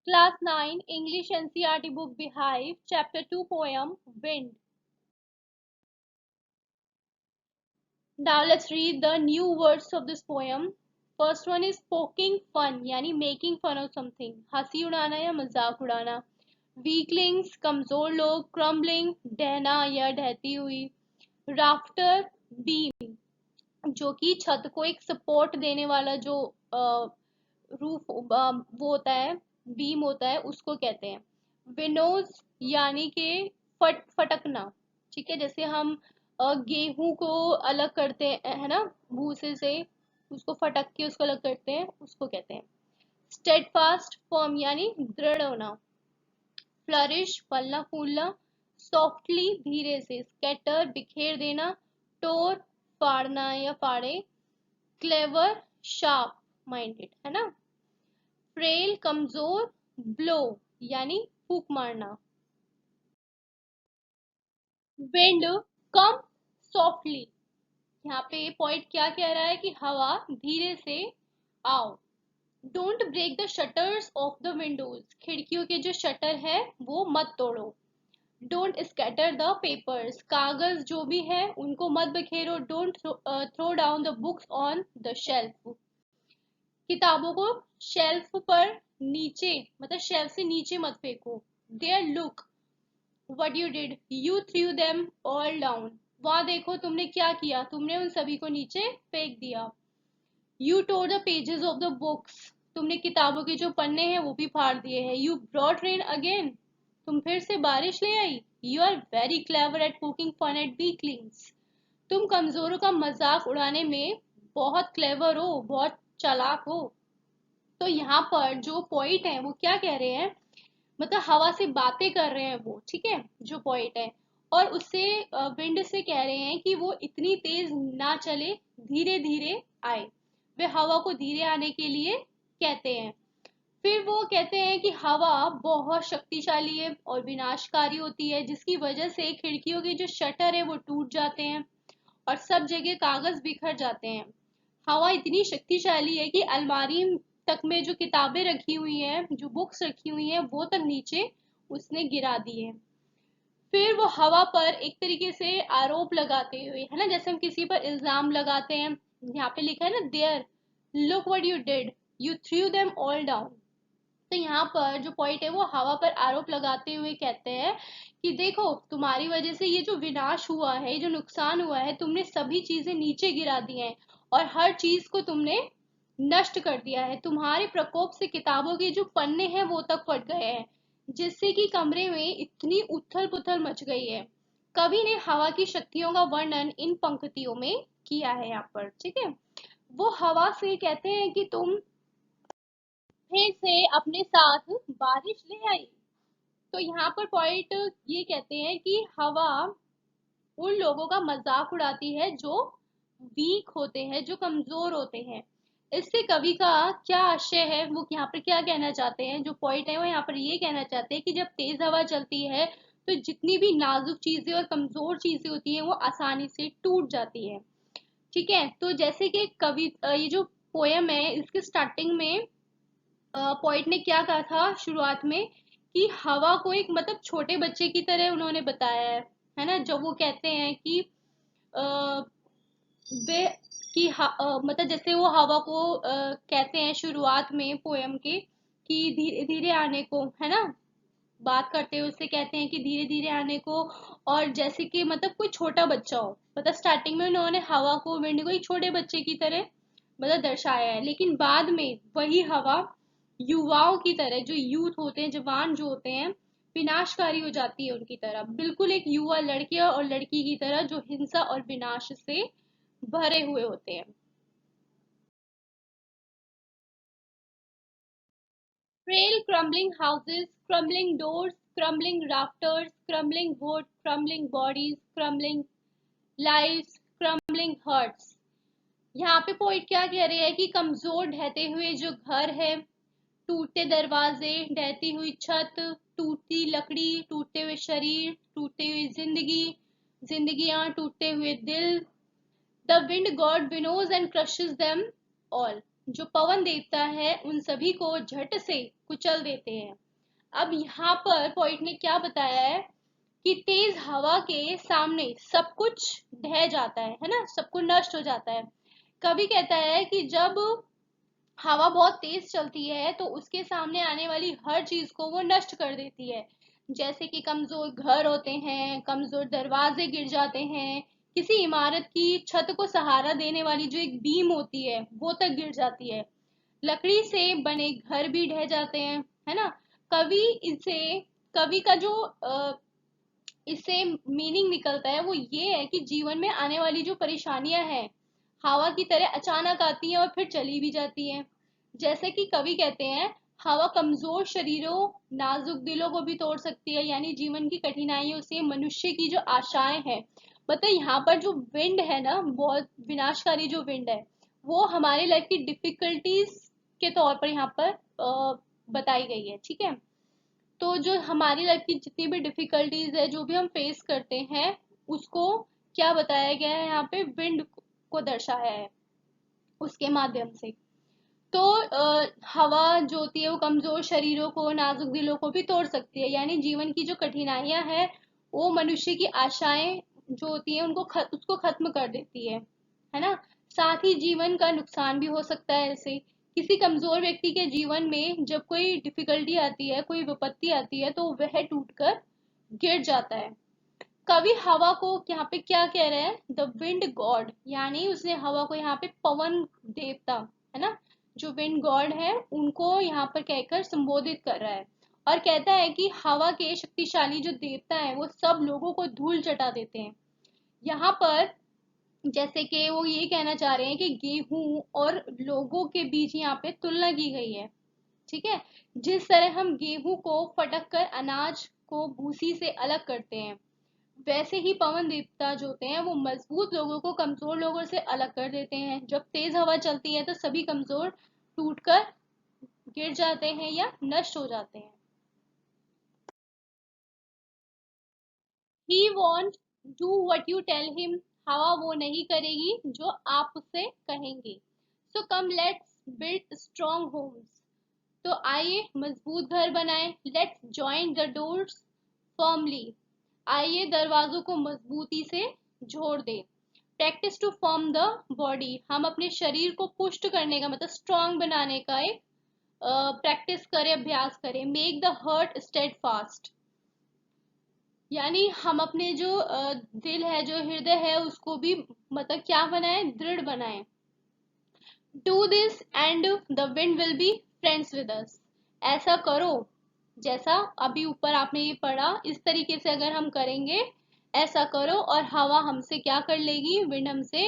Class 9 English NCERT book Beehive, Chapter 2 poem Wind. Now let's read the new words of this poem. First one is poking fun, यानी making fun of something. हंसी उड़ाना या मजाक उड़ाना. Weaklings, कमजोर लोग. Crumbling, ढहना या ढहती हुई. Rafter, beam, जो कि छत को एक सपोर्ट देने वाला जो रूफ वो होता है, बीम होता है, उसको कहते हैं. विनोज यानी कि फटकना. ठीक है, जैसे हम गेहूं को अलग करते हैं, है ना, भूसे से, उसको फटक के उसको अलग करते हैं, उसको कहते हैं. स्टेडफास्ट फर्म यानी दृढ़ होना. फ्लरिश फलना फूलना. सॉफ्टली धीरे से. स्कैटर बिखेर देना. टोर फाड़ना या फाड़े. क्लेवर शार्प माइंडेड, है ना. फ्रेल कमजोर. ब्लो यानी फूक मारना. विंड कम सॉफ्टली. यहाँ पे पॉइंट क्या कह रहा है कि हवा धीरे से आओ. Don't break the shutters of the windows. खिड़कियों के जो शटर है वो मत तोड़ो. Don't scatter the papers. कागज जो भी है उनको मत बिखेरो. Don't throw down the books on the shelf. किताबों को शेल्फ पर नीचे, मतलब शेल्फ से नीचे मत फेंको. There look what you did. You threw them all down. वहां देखो तुमने क्या किया, तुमने उन सभी को नीचे फेंक दिया. You tore the pages of the books. तुमने किताबों के जो पन्ने हैं वो भी फाड़ दिए हैं. You brought rain again. तुम फिर से बारिश ले आई. You are very clever at poking fun at weaklings. तुम कमजोरों का मजाक उड़ाने में बहुत क्लेवर हो, बहुत चालाक हो. तो यहाँ पर जो पोइट है वो क्या कह रहे हैं, मतलब हवा से बातें कर रहे हैं वो, ठीक है, जो पोइट है. और उससे विंड से कह रहे हैं कि वो इतनी तेज ना चले, धीरे धीरे आए. वे हवा को धीरे आने के लिए कहते हैं. फिर वो कहते हैं कि हवा बहुत शक्तिशाली है और विनाशकारी होती है, जिसकी वजह से खिड़कियों के जो शटर है वो टूट जाते हैं और सब जगह कागज बिखर जाते हैं. हवा इतनी शक्तिशाली है कि अलमारी तक में जो किताबें रखी हुई हैं, जो बुक्स रखी हुई हैं, वो तक नीचे उसने गिरा दी है. फिर वो हवा पर एक तरीके से आरोप लगाते हुए, है ना, जैसे हम किसी पर इल्जाम लगाते हैं. यहाँ पे लिखा है ना, there look what you did, you threw them all down. तो यहाँ पर जो पॉइंट है वो हवा पर आरोप लगाते हुए कहते हैं कि देखो तुम्हारी वजह से ये जो विनाश हुआ है, ये जो नुकसान हुआ है, तुमने सभी चीजें नीचे गिरा दी हैं और हर चीज को तुमने नष्ट कर दिया है. तुम्हारे प्रकोप से किताबों के जो पन्ने हैं वो तक फट गए हैं, जिससे कि कमरे में इतनी उथल पुथल मच गई है. कवि ने हवा की शक्तियों का वर्णन इन पंक्तियों में किया है यहाँ पर, ठीक है. वो हवा से कहते हैं कि तुम फिर से अपने साथ बारिश ले आई. तो यहाँ पर पॉइंट ये कहते हैं कि हवा उन लोगों का मजाक उड़ाती है जो वीक होते हैं, जो कमजोर होते हैं. इससे कवि का क्या आशय है, वो यहाँ पर क्या कहना चाहते हैं, जो पॉइंट है वो यहाँ पर ये कहना चाहते हैं कि जब तेज हवा चलती है तो जितनी भी नाजुक चीजें और कमजोर चीजें होती हैं वो आसानी से टूट जाती है. ठीक है, तो जैसे कि कवि ये जो पोयम है इसके स्टार्टिंग में पॉइंट ने क्या कहा था शुरुआत में, कि हवा को एक मतलब छोटे बच्चे की तरह उन्होंने बताया है ना. जब वो कहते हैं कि आ, वे कि मतलब जैसे वो हवा को कहते हैं शुरुआत में पोयम के कि धीरे धीरे आने को, है ना, बात करते हुए उससे कहते हैं कि धीरे धीरे आने को. और जैसे कि मतलब कोई छोटा बच्चा हो, मतलब स्टार्टिंग में उन्होंने हवा को, विंड को एक छोटे बच्चे की तरह मतलब दर्शाया है, लेकिन बाद में वही हवा युवाओं की तरह, जो यूथ होते हैं, जवान जो होते हैं, विनाशकारी हो जाती है उनकी तरह, बिल्कुल एक युवा लड़के और लड़की की तरह जो हिंसा और विनाश से भरे हुए होते हैं. Frail crumbling houses, crumbling doors, crumbling rafters, crumbling wood, crumbling bodies, crumbling lives, crumbling hearts. यहाँ पे पोइट क्या कह रहे हैं कि कमजोर ढहते हुए जो घर है, टूटते दरवाजे, ढहती हुई छत, टूटती लकड़ी, टूटते हुए शरीर, टूटती हुई जिंदगी, जिंदगियां, टूटते हुए दिल. The wind god winnows and crushes them all. जो पवन देवता है उन सभी को झट से कुचल देते हैं। अब यहाँ पर पॉइंट ने क्या बताया है कि तेज हवा के सामने सब कुछ ढह जाता है ना, सब कुछ नष्ट हो जाता है। कवि कहता है कि जब हवा बहुत तेज चलती है तो उसके सामने आने वाली हर चीज को वो नष्ट कर देती है। जैसे कि कमजोर घर होते हैं, कमजोर दरवाजे गिर जाते हैं, किसी इमारत की छत को सहारा देने वाली जो एक बीम होती है वो तक गिर जाती है। लकड़ी से बने घर भी ढह जाते हैं, है ना। कवि इसे कवि का जो इससे मीनिंग निकलता है वो ये है कि जीवन में आने वाली जो परेशानियां हैं हवा की तरह अचानक आती हैं और फिर चली भी जाती हैं। जैसे कि कवि कहते हैं, हवा कमजोर शरीरों नाजुक दिलों को भी तोड़ सकती है, यानी जीवन की कठिनाइयों से मनुष्य की जो आशाएं हैं। मतलब यहाँ पर जो विंड है ना, बहुत विनाशकारी जो विंड है, वो हमारे लाइफ की डिफिकल्टीज के तौर पर यहाँ पर बताई गई है, ठीक है। तो जो हमारी लाइफ की जितनी भी डिफिकल्टीज है, जो भी हम फेस करते हैं, उसको क्या बताया गया है यहाँ पे, विंड को दर्शाया है उसके माध्यम से। तो हवा जो होती है वो कमजोर शरीरों को नाजुक दिलों को भी तोड़ सकती है, यानी जीवन की जो कठिनाइयां हैं वो मनुष्य की आशाएं जो होती है उनको उसको खत्म कर देती है ना। साथ ही जीवन का नुकसान भी हो सकता है ऐसे। किसी कमजोर व्यक्ति के जीवन में जब कोई डिफिकल्टी आती है, कोई विपत्ति आती है, तो वह टूटकर गिर जाता है। कवि हवा को यहाँ पे क्या कह रहे हैं, द विंड गॉड, यानी उसने हवा को यहाँ पे पवन देवता, है ना, जो विंड गॉड है उनको यहाँ पर कहकर संबोधित कर रहा है। और कहता है कि हवा के शक्तिशाली जो देवता है वो सब लोगों को धूल चटा देते हैं। यहाँ पर जैसे कि वो ये कहना चाह रहे हैं कि गेहूं और लोगों के बीच यहाँ पे तुलना की गई है, ठीक है। जिस तरह हम गेहूं को फटक कर अनाज को भूसी से अलग करते हैं, वैसे ही पवन देवता जो होते हैं वो मजबूत लोगों को कमजोर लोगों से अलग कर देते हैं। जब तेज हवा चलती है तो सभी कमजोर टूटकर गिर जाते हैं या नष्ट हो जाते हैं। He won't do what you tell him, हवा वो नहीं करेगी जो आप उसे कहेंगे। So come let's build strong homes, तो आइए मजबूत घर बनाएं। Let's join the doors firmly, आइए दरवाजों को मजबूती से जोड़ दें। Practice to form the body, हम अपने शरीर को पुष्ट करने का मतलब स्ट्रॉन्ग बनाने का एक प्रैक्टिस करें, अभ्यास करें। Make the heart steadfast, यानी हम अपने जो दिल है, जो हृदय है, उसको भी मतलब क्या बनाएं, दृढ़ बनाएं। Do this and the wind will be friends with us, ऐसा करो जैसा अभी ऊपर आपने ये पढ़ा, इस तरीके से अगर हम करेंगे, ऐसा करो और हवा हमसे क्या कर लेगी, विंड हमसे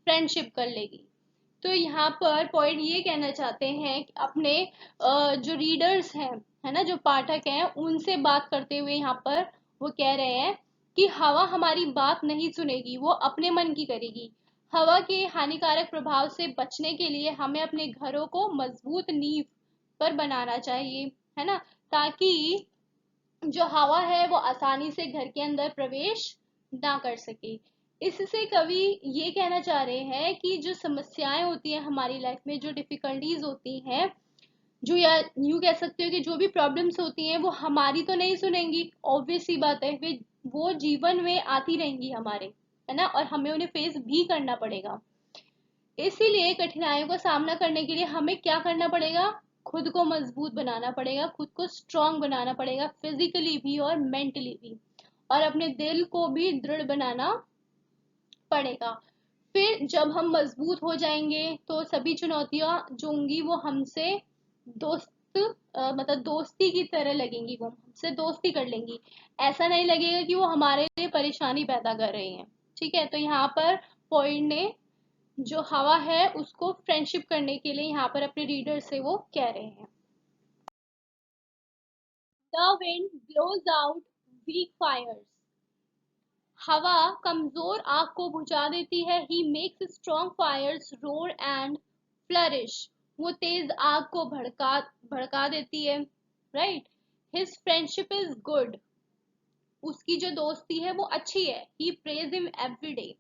फ्रेंडशिप कर लेगी। तो यहाँ पर पॉइंट ये कहना चाहते हैं कि अपने जो रीडर्स हैं, है ना, जो पाठक हैं, उनसे बात करते हुए यहाँ पर वो कह रहे हैं कि हवा हमारी बात नहीं सुनेगी, वो अपने मन की करेगी। हवा के हानिकारक प्रभाव से बचने के लिए हमें अपने घरों को मजबूत नींव पर बनाना चाहिए, है ना, ताकि जो हवा है वो आसानी से घर के अंदर प्रवेश ना कर सके। इससे कवि ये कहना चाह रहे हैं कि जो समस्याएं होती हैं हमारी लाइफ में, जो डिफिकल्टीज होती हैं, जो या यूं कह सकते हो कि जो भी प्रॉब्लम्स होती हैं वो हमारी तो नहीं सुनेंगी, ऑब्वियस सी बात है, वे वो जीवन में आती रहेंगी हमारे, है ना, और हमें उन्हें फेस भी करना पड़ेगा। इसीलिए कठिनाइयों का सामना करने के लिए हमें क्या करना पड़ेगा, खुद को मजबूत बनाना पड़ेगा, खुद को स्ट्रांग बनाना पड़ेगा, फिजिकली भी और मेंटली भी, और अपने दिल को भी दृढ़ बनाना पड़ेगा। फिर जब हम मजबूत हो जाएंगे तो सभी चुनौतियां जो होंगी वो हमसे दोस्त मतलब दोस्ती की तरह लगेंगी, वो हमसे दोस्ती कर लेंगी। ऐसा नहीं लगेगा कि वो हमारे लिए परेशानी पैदा कर रही हैं, ठीक है। तो यहाँ पर पॉइंट ने जो हवा है उसको फ्रेंडशिप करने के लिए यहाँ पर अपने रीडर से वो कह रहे हैं। The wind blows out weak fires, हवा कमजोर आग को बुझा देती है। He makes strong fires roar and flourish, वो तेज आग को भड़का भड़का देती है, right. His friendship is good, उसकी जो दोस्ती है वो अच्छी है। He praise him every day,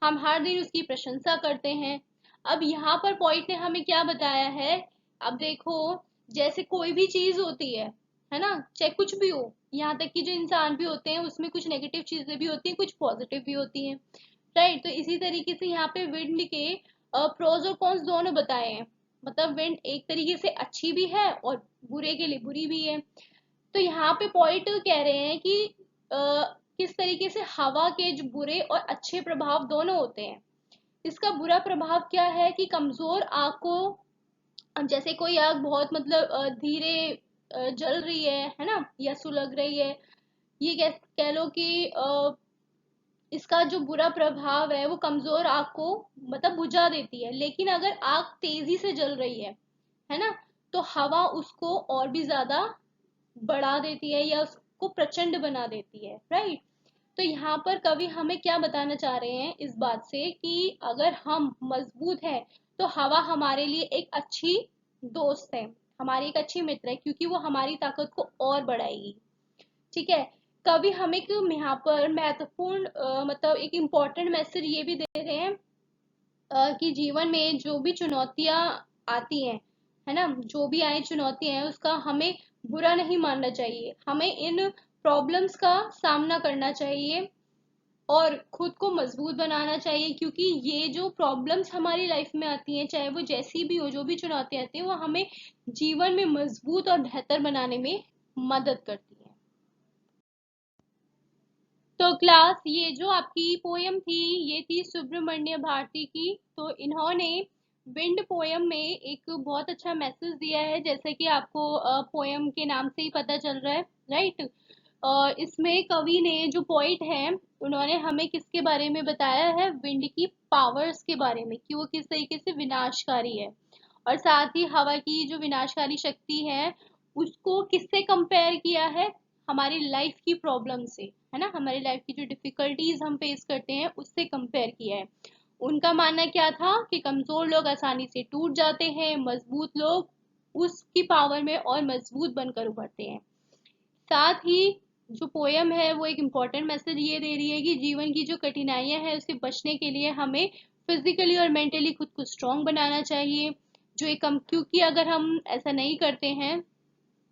हम हर दिन उसकी प्रशंसा करते हैं। अब यहाँ पर पॉइंट ने हमें क्या बताया है, अब देखो, जैसे कोई भी चीज होती है ना, चाहे कुछ भी हो, यहाँ तक कि जो इंसान भी होते हैं उसमें कुछ नेगेटिव चीजें भी होती हैं, कुछ पॉजिटिव भी होती हैं, राइट। तो इसी तरीके से यहाँ पे विंड के प्रोज और कॉन्स दोनों बताए हैं। मतलब विंड एक तरीके से अच्छी भी है और बुरे के लिए बुरी भी है। तो यहाँ पे पॉइंट कह रहे हैं कि किस तरीके से हवा के जो बुरे और अच्छे प्रभाव दोनों होते हैं। इसका बुरा प्रभाव क्या है कि कमजोर आग को, अब जैसे कोई आग बहुत मतलब धीरे जल रही है ना, या सुलग रही है, ये कह लो कि इसका जो बुरा प्रभाव है वो कमजोर आग को मतलब बुझा देती है। लेकिन अगर आग तेजी से जल रही है ना, तो हवा उसको और भी ज्यादा बढ़ा देती है या उसको प्रचंड बना देती है, राइट। तो यहाँ पर कवि हमें क्या बताना चाह रहे हैं इस बात से कि अगर हम मजबूत है तो हवा हमारे लिए एक अच्छी दोस्त है, हमारी एक अच्छी मित्र है, क्योंकि वो हमारी ताकत को और बढ़ाएगी। ठीक है। कवि हमें क्यों यहाँ पर महत्वपूर्ण मतलब एक इम्पोर्टेंट मैसेज ये भी दे रहे हैं कि जीवन में जो भी चुनौतियां आती हैं, है ना, जो भी आए चुनौतियां हैं उसका हमें बुरा नहीं मानना चाहिए, हमें इन प्रॉब्लम्स का सामना करना चाहिए और खुद को मजबूत बनाना चाहिए। क्योंकि ये जो प्रॉब्लम्स हमारी लाइफ में आती हैं, चाहे वो जैसी भी हो, जो भी चुनौतियां आती हैं, वो हमें जीवन में मजबूत और बेहतर बनाने में मदद करती है। तो क्लास, ये जो आपकी पोयम थी ये थी सुब्रमण्य भारती की। तो इन्होंने विंड पोयम में एक बहुत अच्छा मैसेज दिया है, जैसे कि आपको पोयम के नाम से ही पता चल रहा है, राइट। इसमें कवि ने जो पोइट है उन्होंने हमें किसके बारे में बताया है, विंड की पावर्स के बारे में, कि वो किस तरीके से विनाशकारी है। और साथ ही हवा की जो विनाशकारी शक्ति है उसको किससे कंपेयर किया है, हमारी लाइफ की प्रॉब्लम से, है ना, हमारी लाइफ की जो डिफिकल्टीज हम फेस करते हैं उससे कंपेयर किया है। उनका मानना क्या था कि कमजोर लोग आसानी से टूट जाते हैं, मजबूत लोग उसकी पावर में और मजबूत बनकर उभरते हैं। साथ ही जो पोयम है वो एक इम्पोर्टेंट मैसेज ये दे रही है कि जीवन की जो कठिनाइयां हैं उससे बचने के लिए हमें फिजिकली और मेंटली खुद को स्ट्रांग बनाना चाहिए। जो एक कम, क्योंकि अगर हम ऐसा नहीं करते हैं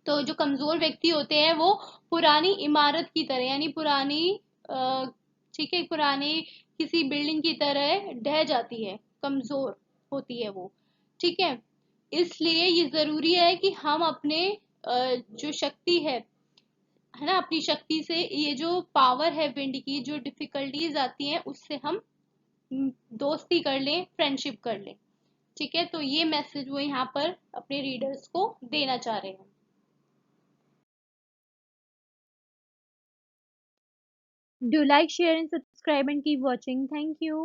तो जो कमजोर व्यक्ति होते हैं वो पुरानी इमारत की तरह, यानी पुरानी अ, ठीक है, पुरानी किसी बिल्डिंग की तरह ढह जाती है, कमजोर होती है वो। ठीक है। इसलिए ये जरूरी है कि हम अपने जो शक्ति है ना, अपनी शक्ति से ये जो पावर है विंड की, जो डिफिकल्टीज आती हैं उससे हम दोस्ती कर लें, फ्रेंडशिप कर लें। ठीक है। तो ये मैसेज वो यहाँ पर अपने रीडर्स को देना चाह रहे हैं। Do like, share, and subscribe and keep watching. Thank you.